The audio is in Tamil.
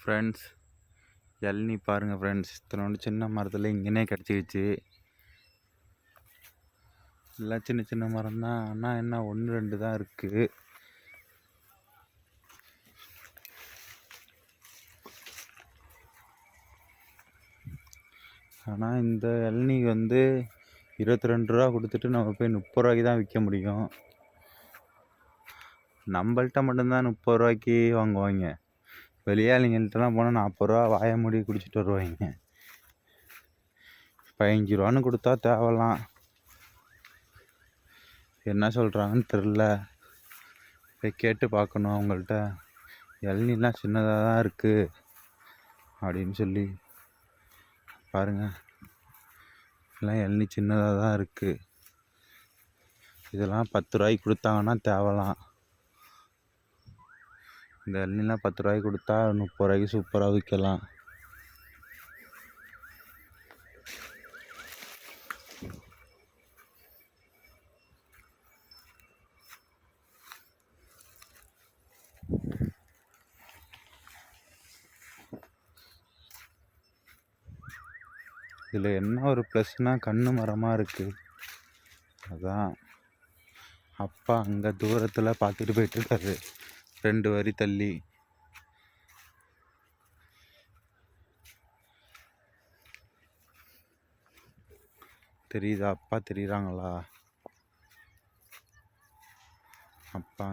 ஃப்ரெண்ட்ஸ், இளநீ பாருங்கள் ஃப்ரெண்ட்ஸ். இத்தனோண்டு சின்ன மரத்தில் இங்கேனே கிடச்சிக்கிச்சு. எல்லாம் சின்ன சின்ன மரம் தான், ஆனால் என்ன 1-2 தான் இருக்குது. ஆனால் இந்த இளநீ 22 ரூபா கொடுத்துட்டு நம்ம போய் 30 ரூபாய்க்கு தான் விற்க முடியும். நம்மள்கிட்ட மட்டும்தான் 30 ரூபாய்க்கு வாங்குவாங்க. வெளியாளிங்கள்ட்டலாம் போனால் 40 ரூபா வாய மூடி குடிச்சிட்டு வருவாங்க. 15 ரூபான்னு கொடுத்தா தேவலாம். என்ன சொல்கிறாங்கன்னு தெரில, போய் கேட்டு பார்க்கணும் அவங்கள்ட்ட. இளநீலாம் சின்னதாக தான் இருக்குது அப்படின்னு சொல்லி பாருங்கள். எல்லாம் இளநீ சின்னதாக தான் இருக்குது. இதெல்லாம் 10 ரூபாய்க்கு கொடுத்தாங்கன்னா தேவலாம். இந்த இளநீலாம் 10 ரூபாய்க்கு கொடுத்தா 30 ரூபாய்க்கு சூப்பராக விற்கலாம். இதில் என்ன ஒரு ப்ளஸ்னால் கண்ணு மரமாக இருக்குது. அதான் அப்பா அங்கே தூரத்தில் பார்த்துட்டு போயிட்டுருக்காரு, 2 வரி தள்ளி. தெரியுதா? அப்பா தெரியுறாங்களா? அப்பா